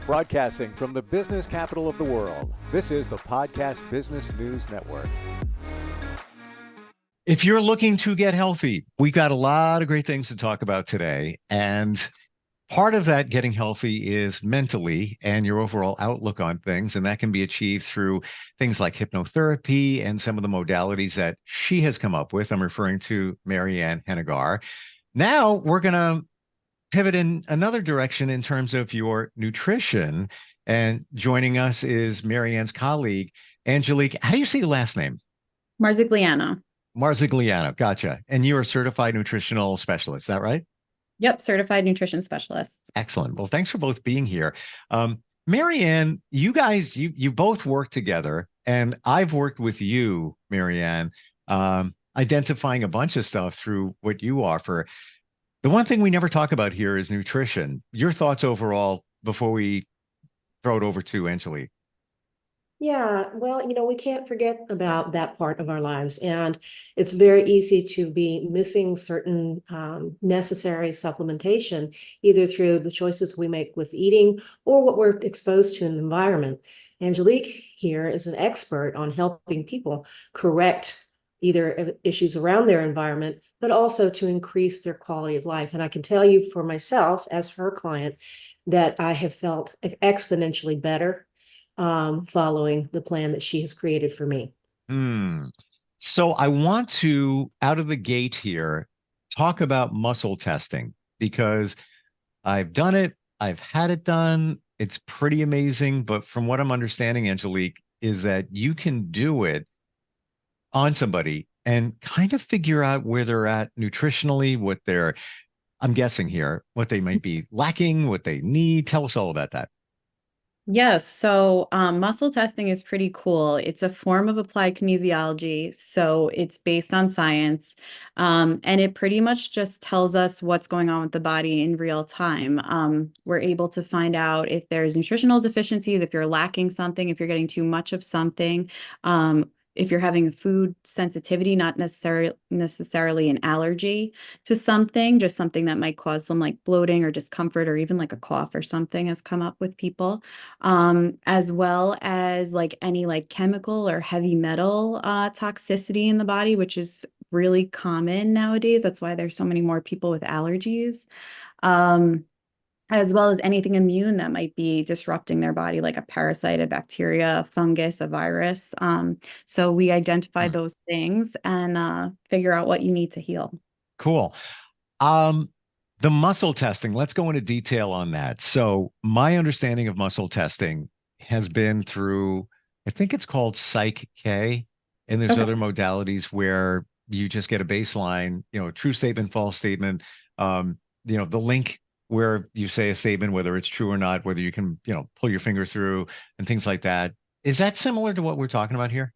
Broadcasting from the business capital of the world, this is the Podcast Business News Network. If you're looking to get healthy, we've got a lot of great things to talk about today. And part of that getting healthy is mentally and your overall outlook on things. And that can be achieved through things like hypnotherapy and some of the modalities that she has come up with. I'm referring to Marianne Hennigar. Now we're going to pivot in another direction in terms of your nutrition. And joining us is Marianne's colleague, Angelique. How do you say your last name? Marzigliano. Marzigliano. Gotcha. And you're a certified nutritional specialist. Is that right? Yep. Certified nutrition specialist. Excellent. Well, thanks for both being here. Marianne, you guys, you both work together, and I've worked with you, Marianne, identifying a bunch of stuff through what you offer. The one thing we never talk about here is nutrition. Your thoughts overall before we throw it over to Angelique. Yeah, well, we can't forget about that part of our lives. And it's very easy to be missing certain necessary supplementation, either through the choices we make with eating or what we're exposed to in the environment. Angelique here is an expert on helping people correct either issues around their environment, but also to increase their quality of life. And I can tell you for myself, as her client, that I have felt exponentially better following the plan that she has created for me. So I want to, out of the gate here, talk about muscle testing, because I've done it. I've had it done. It's pretty amazing. But from what I'm understanding, Angelique, is that you can do it on somebody and kind of figure out where they're at nutritionally, what they're, I'm guessing here, what they might be lacking, what they need. Tell us all about that. Yes. So muscle testing is pretty cool. It's a form of applied kinesiology. So it's based on science. And it pretty much just tells us what's going on with the body in real time. We're able to find out if there's nutritional deficiencies, if you're lacking something, if you're getting too much of something. If you're having a food sensitivity, not necessarily an allergy to something, just something that might cause some like bloating or discomfort, or even like a cough or something has come up with people, as well as like any like chemical or heavy metal toxicity in the body, which is really common nowadays. That's why there's so many more people with allergies. As well as anything immune that might be disrupting their body, like a parasite, a bacteria, a fungus, a virus. So we identify those things and figure out what you need to heal. Cool. The muscle testing, let's go into detail on that. So my understanding of muscle testing has been through, I think it's called Psych K, and there's other modalities where you just get a baseline, true statement, false statement, the link where you say a statement, whether it's true or not, whether you can, pull your finger through and things like that. Is that similar to what we're talking about here?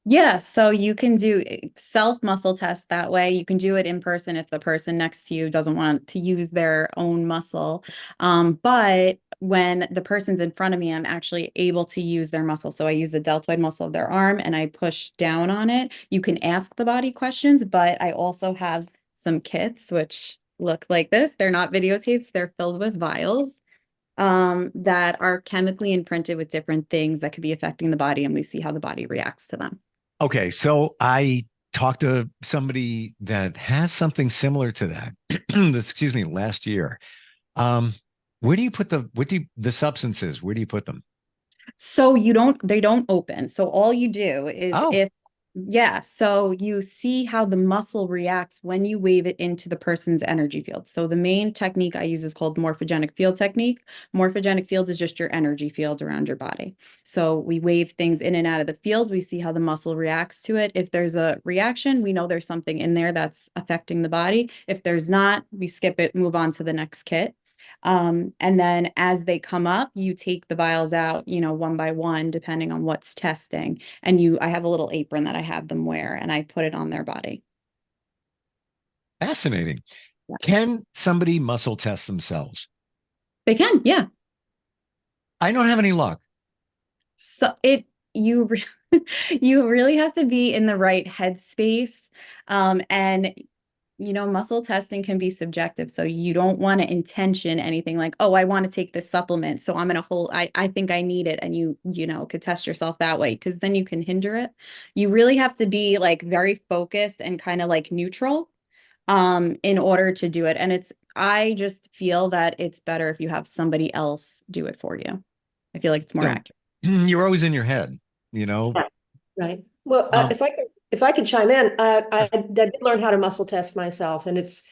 Yeah, so you can do self muscle test that way. You can do it in person if the person next to you doesn't want to use their own muscle. But when the person's in front of me, I'm actually able to use their muscle. So I use the deltoid muscle of their arm and I push down on it. You can ask the body questions, but I also have some kits which look like this. They're not videotapes, they're filled with vials that are chemically imprinted with different things that could be affecting the body, and we see how the body reacts to them. Okay, so I talked to somebody that has something similar to that. Excuse me, last year. Where do you put the substances? Where do you put them? So they don't open. So all you do is so you see how the muscle reacts when you wave it into the person's energy field. So the main technique I use is called morphogenic field technique. Morphogenic field is just your energy field around your body. So we wave things in and out of the field. We see how the muscle reacts to it. If there's a reaction, we know there's something in there that's affecting the body. If there's not, we skip it, move on to the next kit. And then as they come up, you take the vials out, one by one, depending on what's testing. And I have a little apron that I have them wear and I put it on their body. Fascinating. Yeah. Can somebody muscle test themselves? They can, yeah. I don't have any luck. So you really have to be in the right headspace. And muscle testing can be subjective. So you don't want to intention anything like, oh, I want to take this supplement, so I'm going to I think I need it. And could test yourself that way, because then you can hinder it. You really have to be like very focused and kind of like neutral in order to do it. And I just feel that it's better if you have somebody else do it for you. I feel like it's more So accurate. you're always in your head, you know? Yeah. Right. Well, Um, if I could chime in, I did learn how to muscle test myself, and it's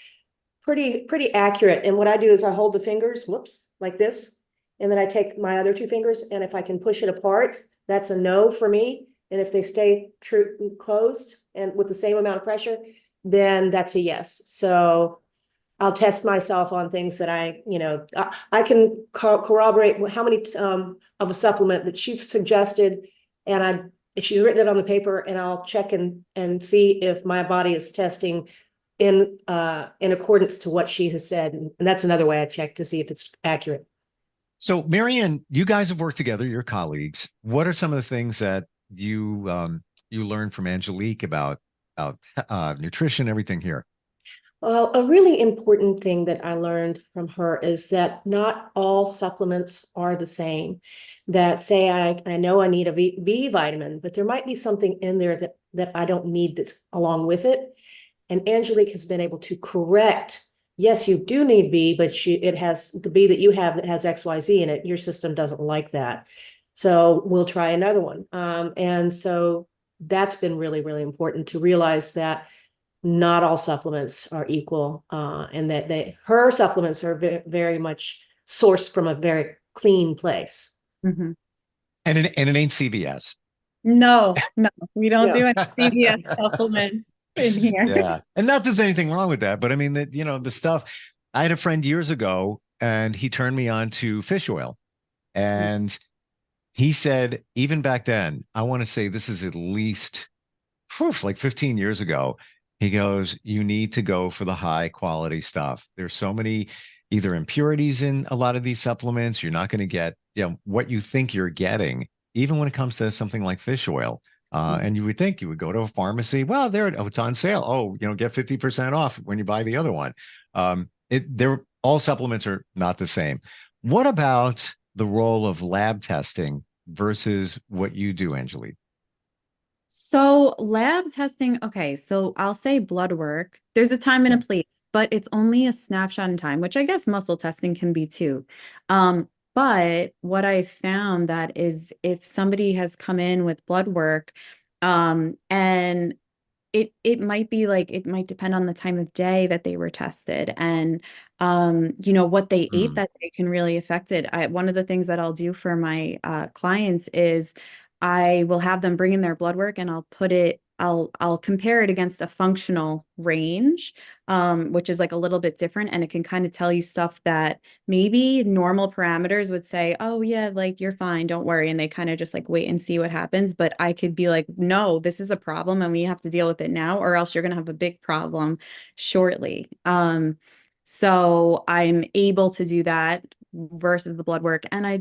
pretty accurate. And what I do is I hold the fingers, whoops, like this, and then I take my other two fingers, and if I can push it apart, that's a no for me. And if they stay true closed and with the same amount of pressure, then that's a yes. So I'll test myself on things that I can corroborate how many of a supplement that she's suggested, and she's written it on the paper, and I'll check and see if my body is testing in accordance to what she has said, and that's another way I check to see if it's accurate. so Marianne, you guys have worked together, you're colleagues. What are some of the things that you learned from Angelique about nutrition, everything here? Well, a really important thing that I learned from her is that not all supplements are the same. That say I know I need a B vitamin, but there might be something in there that I don't need that's along with it. And Angelique has been able to correct, yes, you do need B, but it has the B that you have that has XYZ in it. Your system doesn't like that. So we'll try another one. And so that's been really, really important to realize that not all supplements are equal, and that her supplements are very much sourced from a very clean place. Mhm. And it ain't CVS. No, we don't Yeah. do any CVS supplements in here. Yeah. And not there's anything wrong with that, but I mean that, the stuff. I had a friend years ago and he turned me on to fish oil. And he said, even back then, I want to say this is at least like 15 years ago. He goes, you need to go for the high quality stuff. There's so many either impurities in a lot of these supplements. You're not going to get, what you think you're getting, even when it comes to something like fish oil. And you would think you would go to a pharmacy. Well, it's on sale. Oh, get 50% off when you buy the other one. All supplements are not the same. What about the role of lab testing versus what you do, Angelique? So lab testing, okay, so I'll say blood work. There's a time and a place, but it's only a snapshot in time, which I guess muscle testing can be too. But what I found that is if somebody has come in with blood work, and it might be like it might depend on the time of day that they were tested, and what they ate that day can really affect it. One of the things that I'll do for my clients is I will have them bring in their blood work, and I'll compare it against a functional range, which is like a little bit different, and it can kind of tell you stuff that maybe normal parameters would say, oh yeah, like you're fine, don't worry, and they kind of just like wait and see what happens. But I could be like, no, this is a problem and we have to deal with it now, or else you're going to have a big problem shortly. So I'm able to do that versus the blood work. And I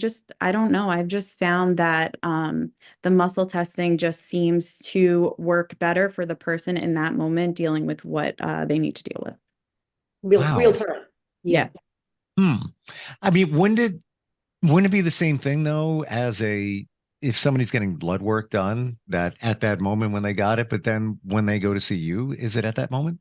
don't know, I've just found that the muscle testing just seems to work better for the person in that moment dealing with what they need to deal with. Real Wow. time. Yeah. I mean, wouldn't it be the same thing though, if somebody's getting blood work done that at that moment when they got it, but then when they go to see you, is it at that moment?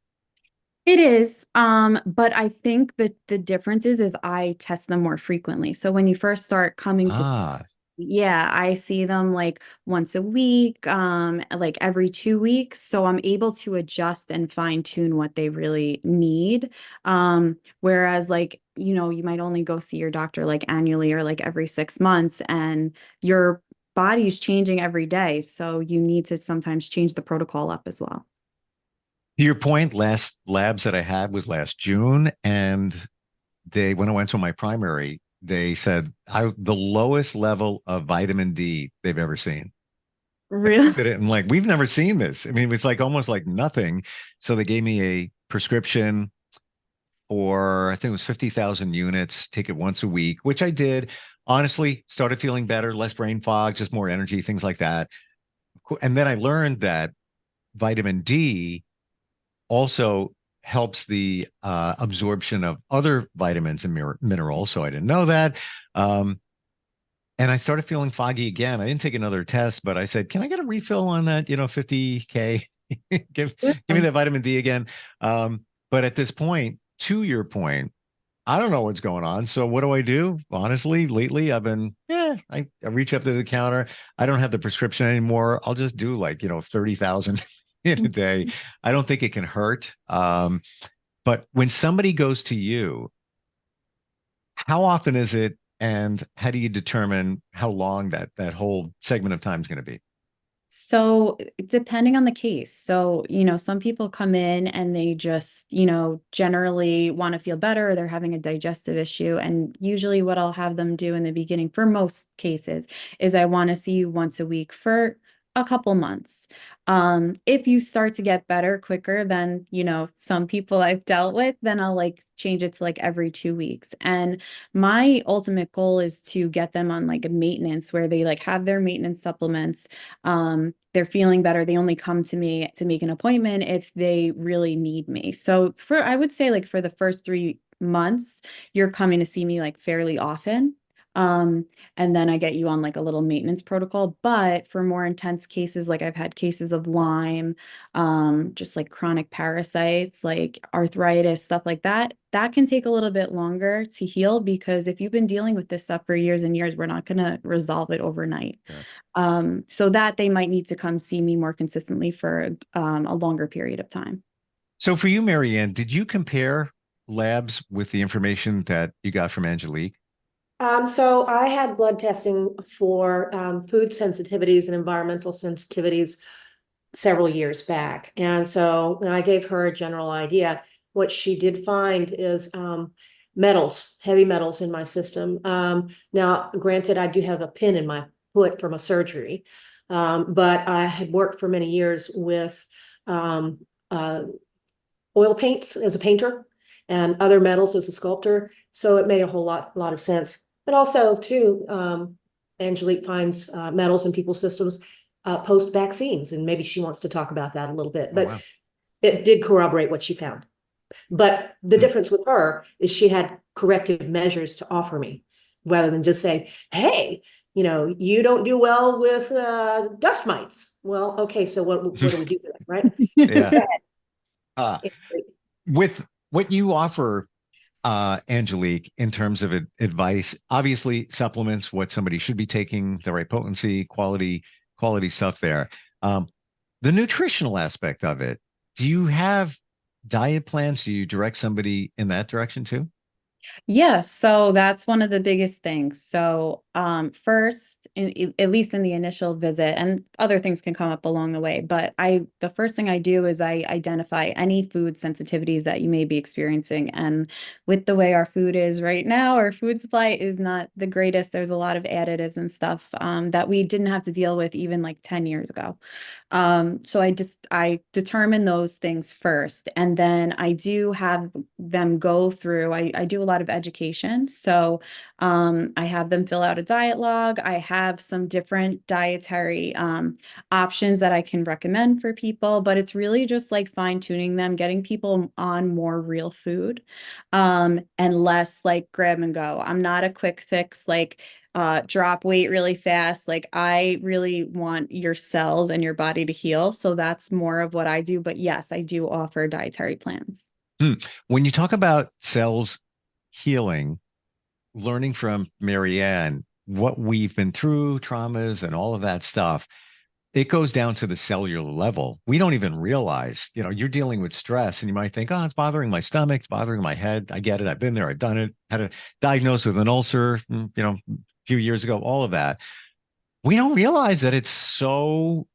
It is, but I think that the difference is I test them more frequently. So when you first start coming to see, Ah, yeah, I see them like once a week, like every 2 weeks. So I'm able to adjust and fine tune what they really need. Whereas like, you might only go see your doctor like annually or like every 6 months, and your body's changing every day. So you need to sometimes change the protocol up as well. to your point, last labs that I had was last June, and when I went to my primary, they said the lowest level of vitamin D they've ever seen. Really? Did it, and like we've never seen this. I mean, it was like almost like nothing. So they gave me a prescription for I think it was 50,000 units, take it once a week, which I did. Honestly, started feeling better, less brain fog, just more energy, things like that. And then I learned that vitamin D also helps the absorption of other vitamins and minerals. So I didn't know that. And I started feeling foggy again. I didn't take another test, but I said, "Can I get a refill on that? 50K? Give me that vitamin D again." But at this point, to your point, I don't know what's going on. So what do I do? Honestly, lately I've been, I reach up to the counter. I don't have the prescription anymore. I'll just do 30,000 in a day. I don't think it can hurt. But when somebody goes to you, how often is it, and how do you determine how long that whole segment of time is going to be? So depending on the case. So, some people come in and they just, generally want to feel better, or they're having a digestive issue. And usually what I'll have them do in the beginning for most cases is I want to see you once a week for a couple months. If you start to get better quicker than, some people I've dealt with, then I'll change it to every 2 weeks. And my ultimate goal is to get them on a maintenance where they have their maintenance supplements. They're feeling better. They only come to me to make an appointment if they really need me. So I would say for the first 3 months, you're coming to see me fairly often. And then I get you on a little maintenance protocol. But for more intense cases, I've had cases of Lyme, just chronic parasites, arthritis, stuff like that, that can take a little bit longer to heal, because if you've been dealing with this stuff for years and years, we're not going to resolve it overnight. Yeah. So that they might need to come see me more consistently for a longer period of time. So for you, Marianne, did you compare labs with the information that you got from Angelique? So I had blood testing for food sensitivities and environmental sensitivities several years back. And so I gave her a general idea. What she did find is metals, heavy metals in my system. Now, granted, I do have a pin in my foot from a surgery, but I had worked for many years with oil paints as a painter and other metals as a sculptor. So it made a whole lot of sense. But also, too, Angelique finds metals in people's systems post vaccines, and maybe she wants to talk about that a little bit. But wow, it did corroborate what she found. But the difference with her is she had corrective measures to offer me, rather than just say, "Hey, you don't do well with dust mites." Well, okay, so what do we do with it, right? Yeah. With what you offer, Angelique, in terms of advice, obviously supplements, what somebody should be taking, the right potency, quality stuff there. The nutritional aspect of it, do you have diet plans? Do you direct somebody in that direction too? Yeah, so that's one of the biggest things. So first, at least in the initial visit, and other things can come up along the way, but the first thing I do is I identify any food sensitivities that you may be experiencing. And with the way our food is right now, our food supply is not the greatest. There's a lot of additives and stuff that we didn't have to deal with even 10 years ago. So I determine those things first, and then I do have them go through, I do a lot of education. So I have them fill out a diet log. I have some different dietary options that I can recommend for people, but it's really just fine tuning them, getting people on more real food, and less grab and go. I'm not a quick fix, drop weight really fast. I really want your cells and your body to heal. So that's more of what I do. But yes, I do offer dietary plans. When you talk about cells healing, learning from Marianne, what we've been through, traumas and all of that stuff, it goes down to the cellular level. We don't even realize, you're dealing with stress, and you might think, "Oh, it's bothering my stomach, it's bothering my head." I get it. I've been there. I've done it. Had a diagnosis with an ulcer, a few years ago, all of that. We don't realize that it's so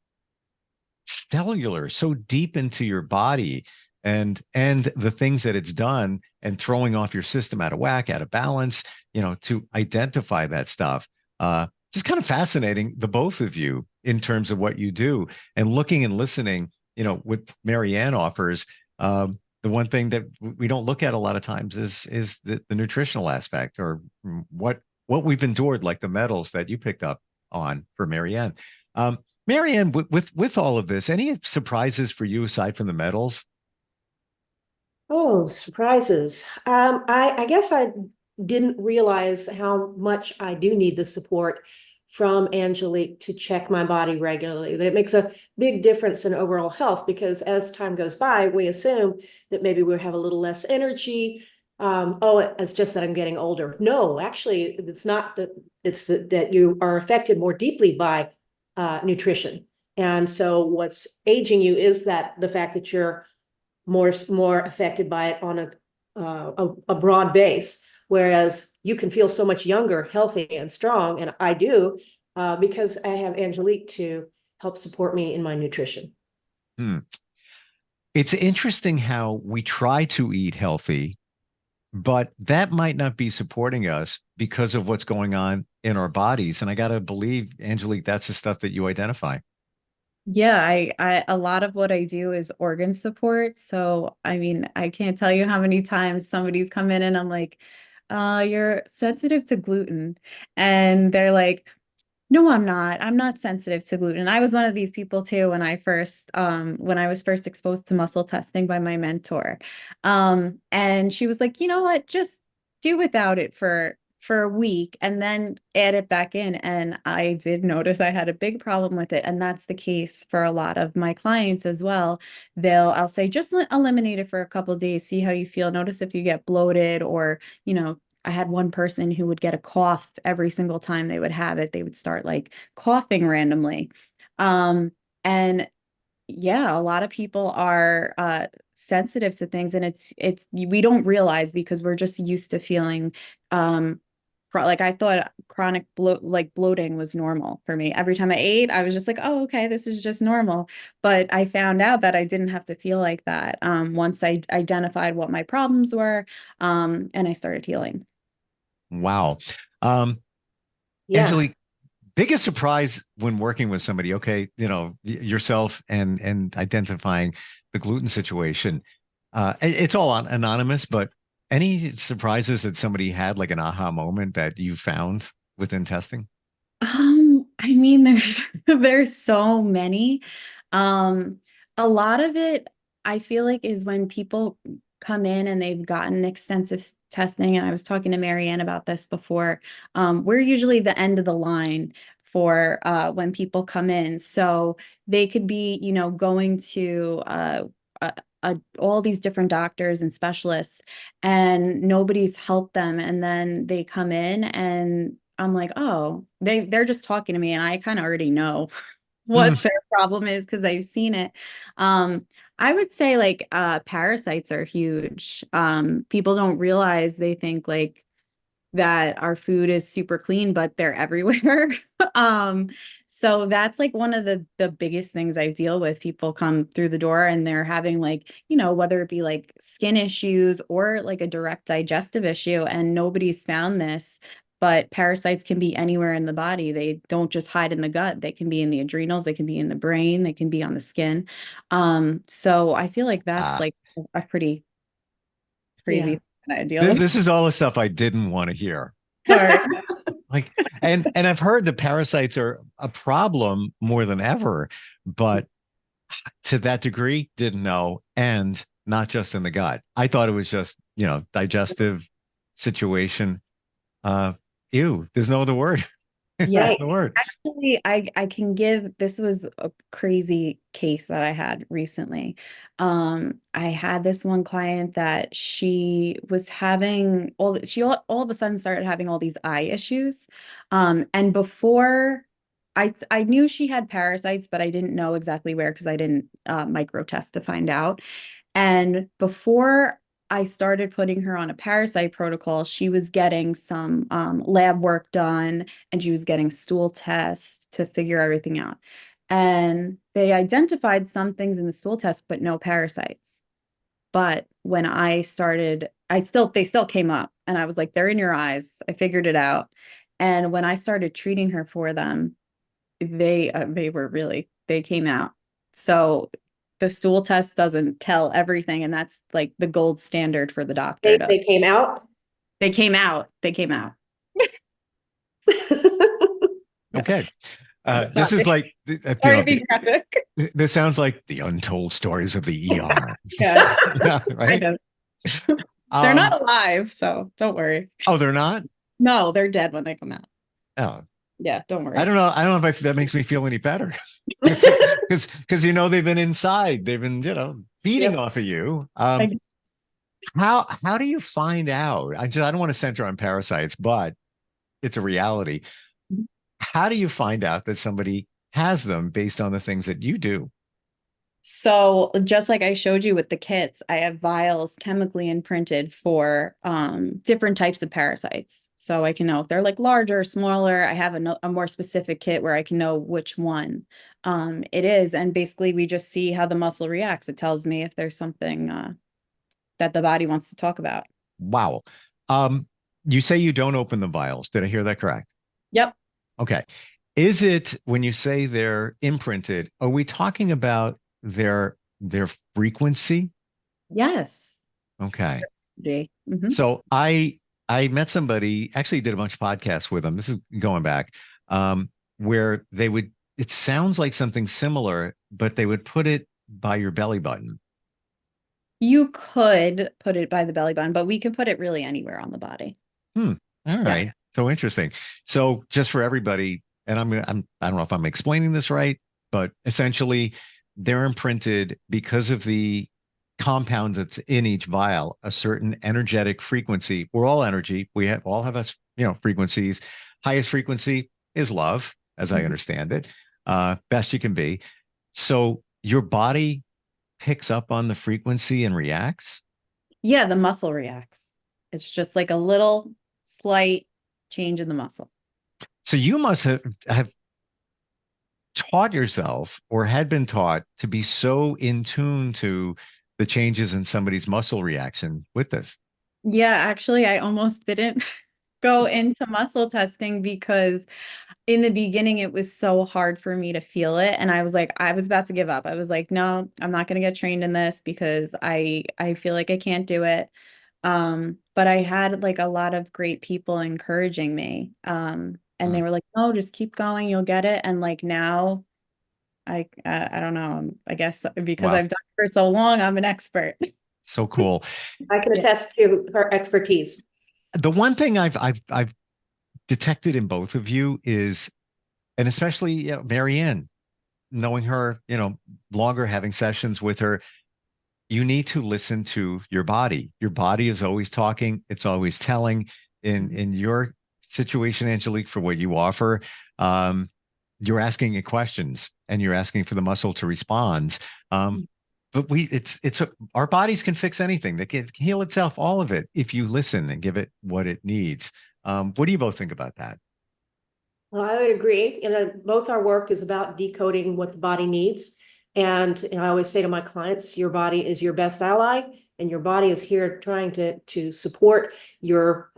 cellular, so deep into your body, and the things that it's done, and throwing off your system out of whack, out of balance, to identify that stuff. Just kind of fascinating, the both of you, in terms of what you do, and looking and listening, what Marianne offers. The one thing that we don't look at a lot of times is the nutritional aspect, or what we've endured, like the metals that you picked up on for Marianne. Marianne, with all of this, any surprises for you aside from the metals? Oh, surprises. I guess I didn't realize how much I do need the support from Angelique to check my body regularly, that it makes a big difference in overall health because as time goes by, we assume that maybe we'll have a little less energy. Oh, it's just that I'm getting older. No, actually, it's not that, it's that you are affected more deeply by nutrition. And so what's aging you is that the fact that you're more affected by it on a broad base, whereas you can feel so much younger, healthy, and strong, and I do because I have Angelique to help support me in my nutrition. Hmm. It's interesting how we try to eat healthy, but that might not be supporting us because of what's going on in our bodies. And I got to believe, Angelique, that's the stuff that you identify. Yeah, a lot of what I do is organ support. So, I mean, I can't tell you how many times somebody's come in and I'm like, you're sensitive to gluten. And they're like, no, I'm not. I'm not sensitive to gluten. I was one of these people too when I was first exposed to muscle testing by my mentor. And she was like, you know what, just do without it for a week and then add it back in. And I did notice I had a big problem with it. And that's the case for a lot of my clients as well. I'll say, just eliminate it for a couple of days, see how you feel. Notice if you get bloated or, I had one person who would get a cough every single time they would have it. They would start like coughing randomly. And yeah, a lot of people are sensitive to things, and it's we don't realize because we're just used to feeling like I thought chronic bloating was normal for me. Every time I ate, I was just like, oh, okay, this is just normal. But I found out that I didn't have to feel like that once I identified what my problems were, and I started healing. Wow. Um, Yeah. Angelique, biggest surprise when working with somebody, okay, yourself and identifying the gluten situation. It's all anonymous, but any surprises that somebody had, like an aha moment that you found within testing? I mean, there's there's so many. Um, a lot of it I feel like is when people come in and they've gotten extensive testing, and I was talking to Marianne about this before. We're usually the end of the line for when people come in. So they could be, going to uh, all these different doctors and specialists, and nobody's helped them. And then they come in and I'm like, oh, they're just talking to me, and I kind of already know Hmm. what their problem is because I've seen it. Um, I would say like parasites are huge. People don't realize, they think like that our food is super clean, but they're everywhere. Um, so that's like one of the biggest things I deal with. People come through the door and they're having like, whether it be like skin issues or like a direct digestive issue, and nobody's found this. But parasites can be anywhere in the body. They don't just hide in the gut. They can be in the adrenals, they can be in the brain, they can be on the skin. So I feel like that's Ah, like a pretty crazy Yeah. thing that I deal with. this is all the stuff I didn't want to hear. Sorry. Like, and I've heard the parasites are a problem more than ever, but to that degree, didn't know, and not just in the gut. I thought it was just, digestive situation. Uh, ew, there's no other word. Yeah. Right. The word. Actually, I can give, this was a crazy case that I had recently. I had this one client that she was having all of a sudden started having all these eye issues. And before I knew she had parasites, but I didn't know exactly where because I didn't micro test to find out. And before I started putting her on a parasite protocol, she was getting some lab work done, and she was getting stool tests to figure everything out. And they identified some things in the stool test, but no parasites. But when I started, they still came up, and I was like, they're in your eyes. I figured it out. And when I started treating her for them, they came out. So the stool test doesn't tell everything, and that's like the gold standard for the doctor They to. they came out. They came out. They came out. Yeah. Okay. Sorry. This is like, Sorry to be graphic. this sounds like the untold stories of the ER. Yeah, Yeah, kind right. of. They're Um, not alive, so don't worry. oh, they're not? No, they're dead when they come out. Oh, Yeah, don't I worry. don't know. I don't know if that makes me feel any better. Because they've been inside. They've been, feeding Yep. off of you. I How do you find out? I don't want to center on parasites, but it's a reality. How do you find out that somebody has them based on the things that you do? So just like I showed you with the kits, I have vials chemically imprinted for different types of parasites. So I can know if they're like larger or smaller. I have a more specific kit where I can know which one it is. And basically we just see how the muscle reacts. It tells me if there's something that the body wants to talk about. Wow. Um, you say you don't open the vials. Did I hear that correct? Yep. Okay. Is it when you say they're imprinted, are we talking about their frequency? Yes. Okay. Mm-hmm. So I met somebody, actually did a bunch of podcasts with them. This is going back, where they would, it sounds like something similar, but they would put it by your belly button. You could put it by the belly button, but we can put it really anywhere on the body. Hmm. All Yeah. right. So interesting. So just for everybody, and I don't know if I'm explaining this right, but essentially they're imprinted because of the compound that's in each vial, a certain energetic frequency. We're all energy. All have us, frequencies. Highest frequency is love, as I Mhm. understand it. Best you can be. So your body picks up on the frequency and reacts. Yeah, the muscle reacts. It's just like a little slight change in the muscle. So you must have taught yourself or had been taught to be so in tune to the changes in somebody's muscle reaction with this. Yeah, actually, I almost didn't go into muscle testing because in the beginning it was so hard for me to feel it. And I was like, I was about to give up. I was like, no, I'm not going to get trained in this because I feel like I can't do it. But I had like a lot of great people encouraging me. And they Mm. were like, no, just keep going, you'll get it. And like now I don't know. I guess because Wow. I've done it for so long, I'm an expert. So cool. I can Yeah. attest to her expertise. The one thing I've detected in both of you is, and especially Marianne, knowing her, longer, having sessions with her, you need to listen to your body. Your body is always talking. It's always telling. In your situation, Angelique, for what you offer, um, you're asking it questions and you're asking for the muscle to respond. But our bodies can fix anything. They can heal itself, all of it, if you listen and give it what it needs. What do you both think about that? Well, I would agree. Both our work is about decoding what the body needs. And I always say to my clients, your body is your best ally, and your body is here trying to support your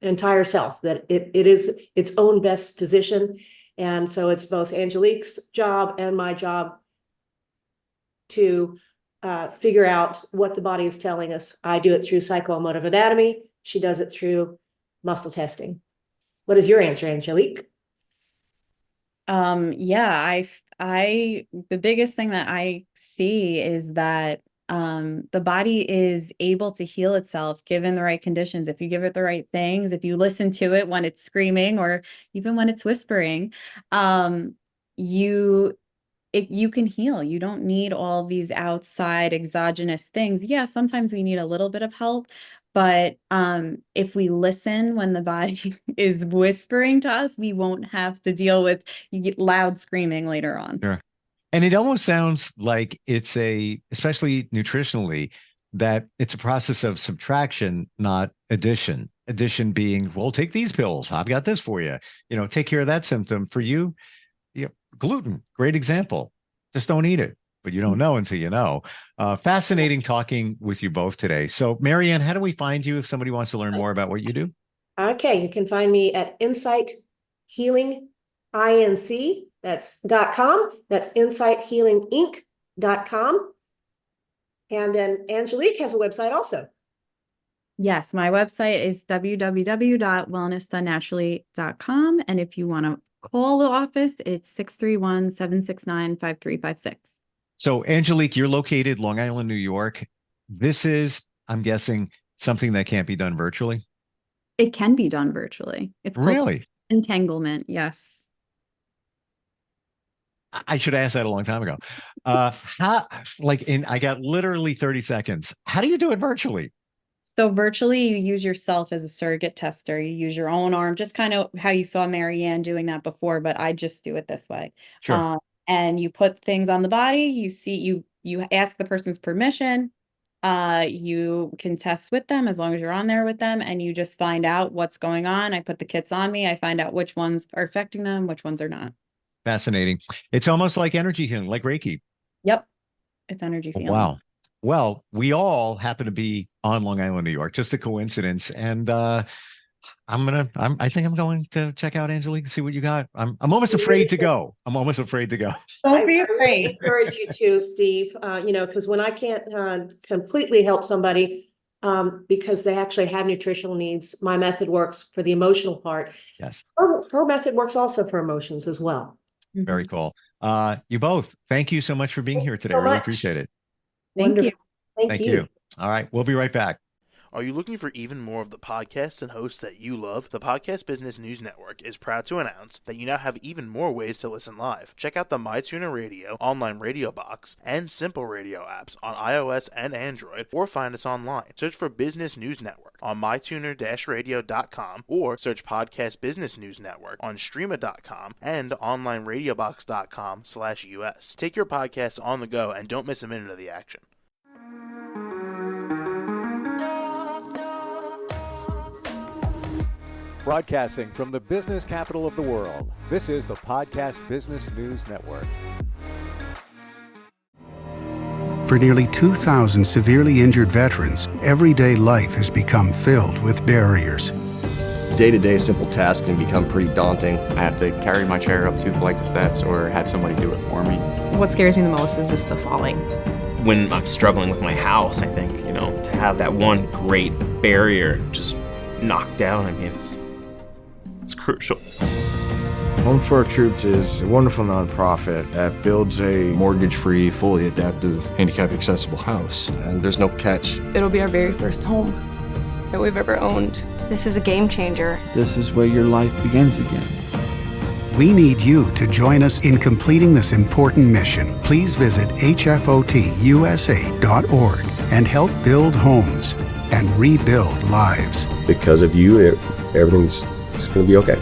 entire self, that it is its own best physician. And so it's both Angelique's job and my job to figure out what the body is telling us. I do it through psychoemotive anatomy. She does it through muscle testing. What is your answer, Angelique? Yeah, the biggest thing that I see is that the body is able to heal itself given the right conditions. If you give it the right things, if you listen to it when it's screaming or even when it's whispering, um, you you can heal. You don't need all these outside exogenous things. Yeah, sometimes we need a little bit of help, but if we listen when the body is whispering to us, we won't have to deal with loud screaming later on. Sure. And it almost sounds like especially nutritionally, that it's a process of subtraction, not addition. Addition being, well, take these pills. I've got this for you. Take care of that symptom. For you, gluten, great example. Just don't eat it, but you don't know until you know. Fascinating talking with you both today. So, Marianne, how do we find you if somebody wants to learn more about what you do? Okay, you can find me at Insight Healing Inc. That's.com. That's insighthealinginc.com. And then Angelique has a website also. Yes, my website is www.wellnessdonenaturally.com. And if you want to call the office, it's 631-769-5356. So, Angelique, you're located Long Island, New York. This is I'm guessing something that can't be done virtually. It can be done virtually. It's called Really? entanglement. Yes. I should have asked that a long time ago. I got literally 30 seconds. How do you do it virtually? So virtually, you use yourself as a surrogate tester. You use your own arm, just kind of how you saw Marianne doing that before, but I just do it this way. Sure. And you put things on the body. You ask the person's permission. You can test with them as long as you're on there with them, and you just find out what's going on. I put the kits on me. I find out which ones are affecting them, which ones are not. Fascinating. It's almost like energy healing, like Reiki. Yep. It's energy healing. Wow. Well, we all happen to be on Long Island, New York, just a coincidence. And I think I'm going to check out Angelique and see what you got. I'm almost afraid to go. Don't be I really afraid. encourage you to, Steve, because when I can't completely help somebody because they actually have nutritional needs, my method works for the emotional part. Yes. Her method works also for emotions as well. Very cool. You both, thank you so much for being here today. so I really much. appreciate it. Thank you. Thank you. All right. We'll be right back. Are you looking for even more of the podcasts and hosts that you love? The Podcast Business News Network is proud to announce that you now have even more ways to listen live. Check out the MyTuner Radio, online radio box, and Simple Radio apps on iOS and Android, or find us online. Search for Business News Network on mytuner-radio.com, or search Podcast Business News Network on streama.com and onlineradiobox.com/US. Take your podcast on the go and don't miss a minute of the action. Broadcasting from the business capital of the world, this is the Podcast Business News Network. For nearly 2,000 severely injured veterans, everyday life has become filled with barriers. Day-to-day simple tasks can become pretty daunting. I have to carry my chair up 2 flights of steps or have somebody do it for me. What scares me the most is just the falling. When I'm struggling with my house, I think, to have that one great barrier just knocked down, it's crucial. Home for Our Troops is a wonderful nonprofit that builds a mortgage-free, fully adaptive, handicap-accessible house. And there's no catch. It'll be our very first home that we've ever owned. This is a game changer. This is where your life begins again. We need you to join us in completing this important mission. Please visit hfotusa.org and help build homes and rebuild lives. Because of you, everything's going to be okay.